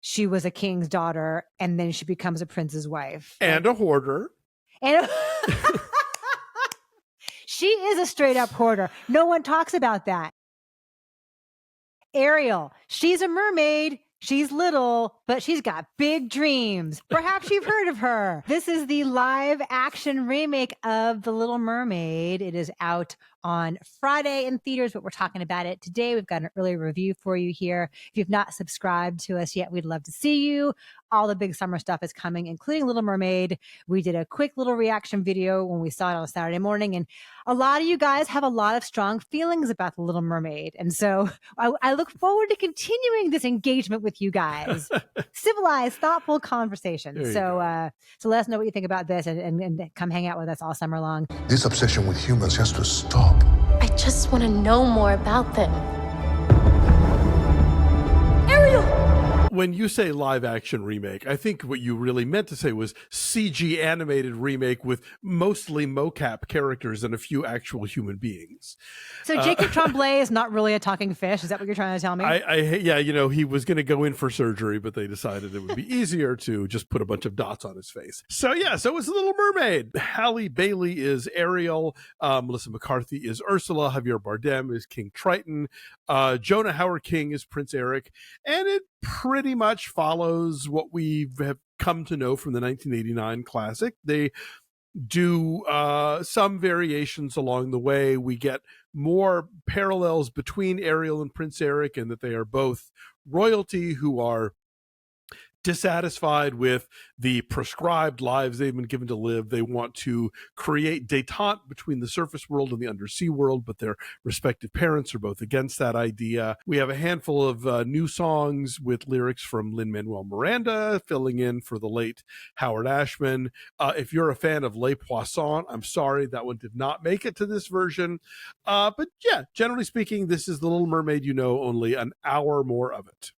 she was a king's daughter and then she becomes a prince's wife. And a hoarder. And she is a straight up hoarder. No one talks about that. Ariel, she's a mermaid. She's little, but she's got big dreams. Perhaps you've heard of her. This is the live action remake of The Little Mermaid. It is out on Friday in theaters, but we're talking about it today. We've got an early review for you here. If you've not subscribed to us yet, we'd love to see you. All the big summer stuff is coming, including Little Mermaid. We did a quick little reaction video when we saw it on a Saturday morning, and a lot of you guys have a lot of strong feelings about The Little Mermaid. And so I look forward to continuing this engagement with you guys. Civilized, thoughtful conversation. So let us know what you think about this and come hang out with us all summer long. This obsession with humans has to stop. I just want to know more about them. Ariel! When you say live action remake, I think what you really meant to say was CG animated remake with mostly mocap characters and a few actual human beings. So Jacob Tremblay is not really a talking fish. Is that what you're trying to tell me? Yeah, he was going to go in for surgery, but they decided it would be easier to just put a bunch of dots on his face. So it's Little Mermaid. Halle Bailey is Ariel. Melissa McCarthy is Ursula. Javier Bardem is King Triton. Jonah Hauer-King is Prince Eric. And it pretty much follows what we have come to know from the 1989 classic. They do some variations along the way. We get more parallels between Ariel and Prince Eric, and that they are both royalty who are dissatisfied with the prescribed lives they've been given to live. They want to create détente between the surface world and the undersea world, but their respective parents are both against that idea. We have a handful of new songs with lyrics from Lin-Manuel Miranda filling in for the late Howard Ashman. If you're a fan of Les Poissons, I'm sorry that one did not make it to this version. But yeah, generally speaking, this is The Little Mermaid, only an hour more of it.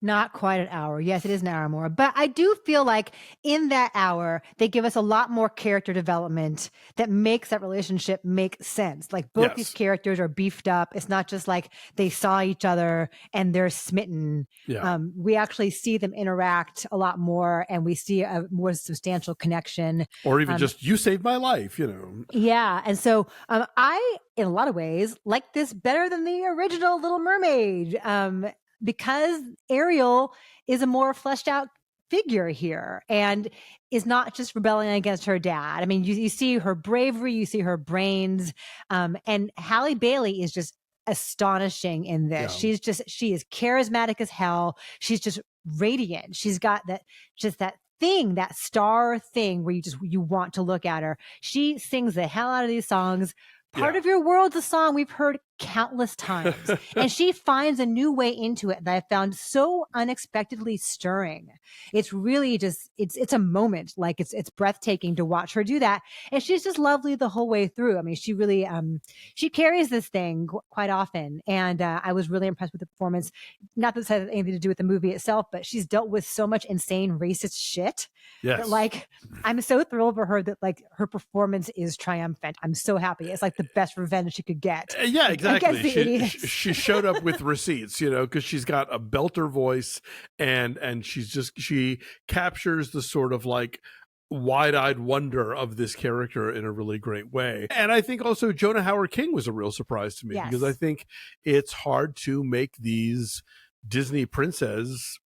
Not quite an hour. Yes, it is an hour more. But I do feel like in that hour, they give us a lot more character development that makes that relationship make sense. Like both these characters are beefed up. It's not just like they saw each other and they're smitten. Yeah. We actually see them interact a lot more, and we see a more substantial connection. Or even just, you saved my life, Yeah. And so I, in a lot of ways, like this better than the original Little Mermaid. Because Ariel is a more fleshed out figure here and is not just rebelling against her dad. I mean, you see her bravery, you see her brains, and Halle Bailey is just astonishing in this. Yeah. She is charismatic as hell. She's just radiant. She's got that thing, that star thing where you want to look at her. She sings the hell out of these songs. Part of Your World's a song we've heard countless times, and she finds a new way into it that I found so unexpectedly stirring. It's really just, it's a moment. Like it's breathtaking to watch her do that. And she's just lovely the whole way through. I mean, she really, she carries this thing quite often. And I was really impressed with the performance. Not that this has anything to do with the movie itself, but she's dealt with so much insane racist shit. Yes. That, like, I'm so thrilled for her that like her performance is triumphant. I'm so happy. It's like the best revenge she could get. Yeah, exactly. She showed up with receipts, because she's got a belter voice, and she captures the sort of like wide-eyed wonder of this character in a really great way. And I think also Jonah Hauer-King was a real surprise to me, because I think it's hard to make these Disney princes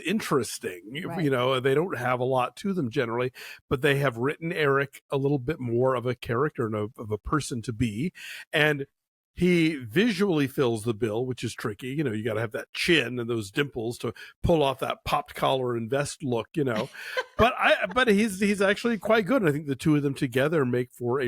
interesting. Right. They don't have a lot to them generally, but they have written Eric a little bit more of a character and of a person to be. And he visually fills the bill, which is tricky. You got to have that chin and those dimples to pull off that popped collar and vest look, but he's actually quite good. And I think the two of them together make for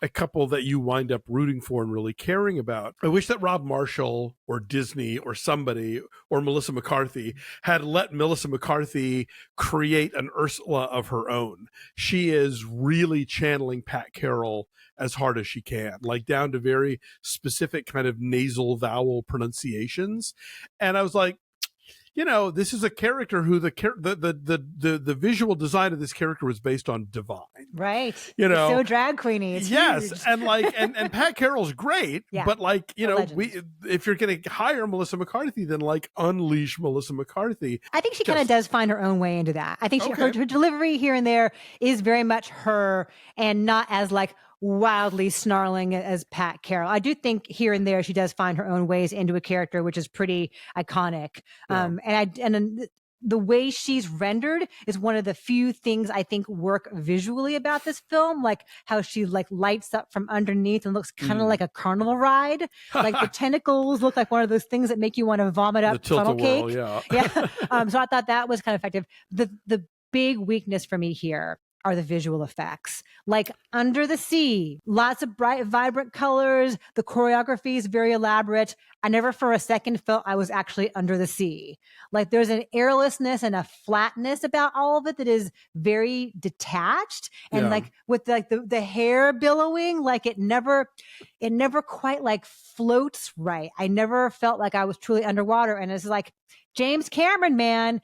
a couple that you wind up rooting for and really caring about. I wish that Rob Marshall or Disney or somebody or Melissa McCarthy had let Melissa McCarthy create an Ursula of her own. She is really channeling Pat Carroll as hard as she can, like down to very specific kind of nasal vowel pronunciations. And I was like, this is a character who the visual design of this character was based on Divine. Right. You know, it's so drag queeny. It's yes, huge. and Pat Carroll's great, Yeah. but like, Legend. if you're going to hire Melissa McCarthy, then like unleash Melissa McCarthy. I think she kind of does find her own way into that. I think her delivery here and there is very much her and not as like wildly snarling as Pat Carroll. I do think here and there she does find her own ways into a character, which is pretty iconic. Yeah. And the way she's rendered is one of the few things I think work visually about this film, like how she like lights up from underneath and looks kind of like a carnival ride. Like the tentacles look like one of those things that make you want to vomit up funnel cake. Yeah. So I thought that was kind of effective. The big weakness for me here are the visual effects. Like Under the Sea, lots of bright, vibrant colors. The choreography is very elaborate. I never for a second felt I was actually under the sea. Like there's an airlessness and a flatness about all of it that is very detached. And like with like the hair billowing, like it never quite like floats right. I never felt like I was truly underwater. And it's like, James Cameron, man,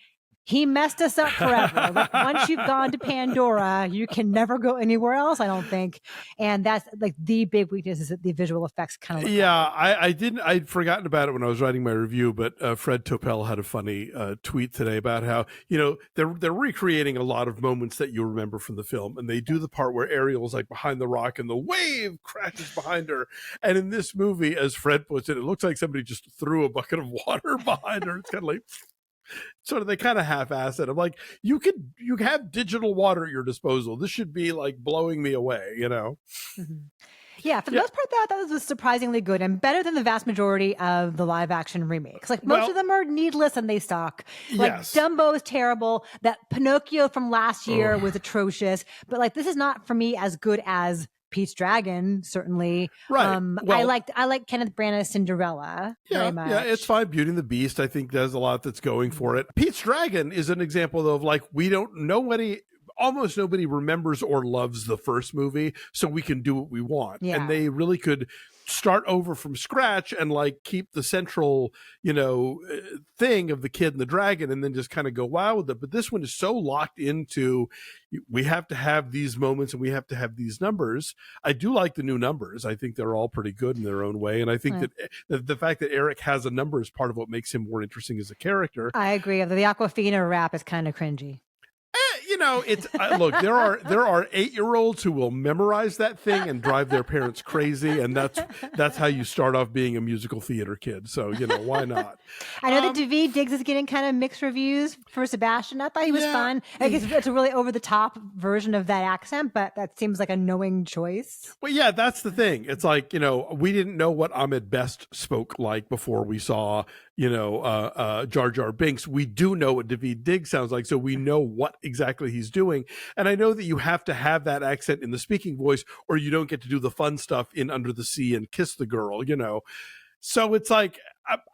he messed us up forever. Like once you've gone to Pandora, you can never go anywhere else, I don't think. And that's like the big weakness is that the visual effects kind of I'd forgotten about it when I was writing my review, but Fred Topel had a funny tweet today about how, they're recreating a lot of moments that you remember from the film. And they do the part where Ariel's like behind the rock and the wave crashes behind her. And in this movie, as Fred puts it, it looks like somebody just threw a bucket of water behind her. It's kind of like... sort of, they kind of half-ass it. I'm like, you have digital water at your disposal. This should be like blowing me away, Mm-hmm. Yeah, for the most part, that was surprisingly good and better than the vast majority of the live-action remakes. Like most of them are needless and they suck. Like Dumbo is terrible. That Pinocchio from last year was atrocious. But like this is not for me as good as Pete's Dragon, certainly. Right. I like Kenneth Branagh's Cinderella very much. Yeah, it's fine. Beauty and the Beast, I think, there's a lot that's going for it. Pete's Dragon is an example, though, of like, almost nobody remembers or loves the first movie, so we can do what we want. Yeah. And they really could start over from scratch and like keep the central, thing of the kid and the dragon and then just kind of go wow with it. But this one is so locked into, we have to have these moments and we have to have these numbers. I do like the new numbers. I think they're all pretty good in their own way. And I think that the fact that Eric has a number is part of what makes him more interesting as a character. I agree. The Awkwafina rap is kind of cringy. It's look, there are 8-year-olds who will memorize that thing and drive their parents crazy, and that's how you start off being a musical theater kid. So why not? I know that David Diggs is getting kind of mixed reviews for Sebastian. I thought he was fun. I guess it's a really over the top version of that accent, but that seems like a knowing choice. Well, yeah, that's the thing. It's like we didn't know what Ahmed Best spoke like before we saw Jar Jar Binks. We do know what David Diggs sounds like, so we know what exactly he's doing. And I know that you have to have that accent in the speaking voice or you don't get to do the fun stuff in Under the Sea and Kiss the Girl, So it's like,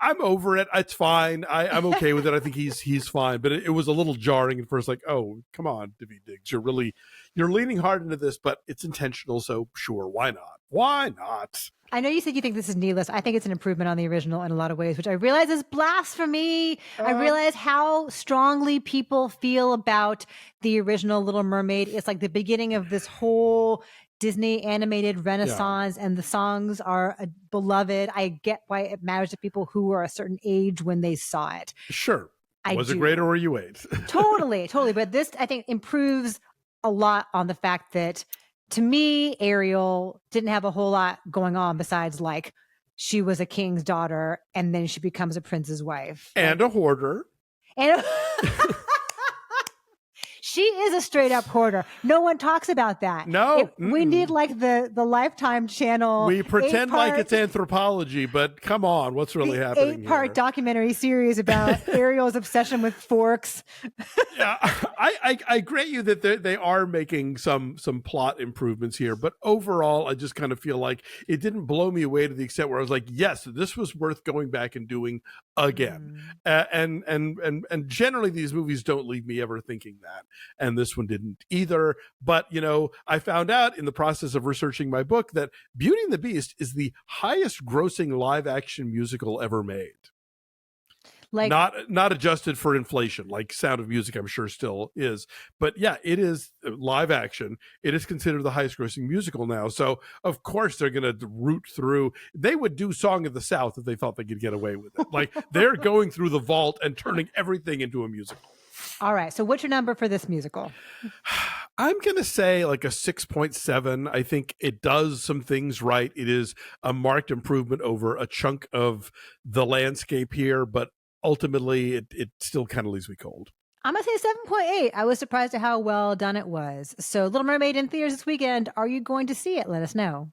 I'm over it. It's fine. I'm okay with it. I think he's fine. But it was a little jarring at first, like, oh, come on, David Diggs. You're leaning hard into this, but it's intentional. So sure, why not? Why not? I know you said you think this is needless. I think it's an improvement on the original in a lot of ways, which I realize is blasphemy. I realize how strongly people feel about the original Little Mermaid. It's like the beginning of this whole Disney animated renaissance, and the songs are beloved. I get why it matters to people who are a certain age when they saw it. Sure. Was it great or were you 8? Totally. But this, I think, improves a lot on the fact that, to me, Ariel didn't have a whole lot going on besides like she was a king's daughter and then she becomes a prince's wife. And a hoarder. And she is a straight up hoarder. No one talks about that. No. We need like the Lifetime channel. We pretend like it's anthropology, but come on, what's really happening 8-part documentary series about Ariel's obsession with forks. Yeah, I grant you that they are making some plot improvements here, but overall, I just kind of feel like it didn't blow me away to the extent where I was like, yes, this was worth going back and doing again. And generally, these movies don't leave me ever thinking that. And this one didn't either. But, I found out in the process of researching my book that Beauty and the Beast is the highest grossing live action musical ever made. Like, not adjusted for inflation, like Sound of Music, I'm sure still is. But yeah, it is live action. It is considered the highest grossing musical now. So of course they're going to root through. They would do Song of the South if they thought they could get away with it. Like they're going through the vault and turning everything into a musical. all right. So what's your number for this musical? I'm going to say like a 6.7. I think it does some things right. It is a marked improvement over a chunk of the landscape here, but ultimately it still kind of leaves me cold. I'm going to say 7.8. I was surprised at how well done it was. So Little Mermaid in theaters this weekend. Are you going to see it? Let us know.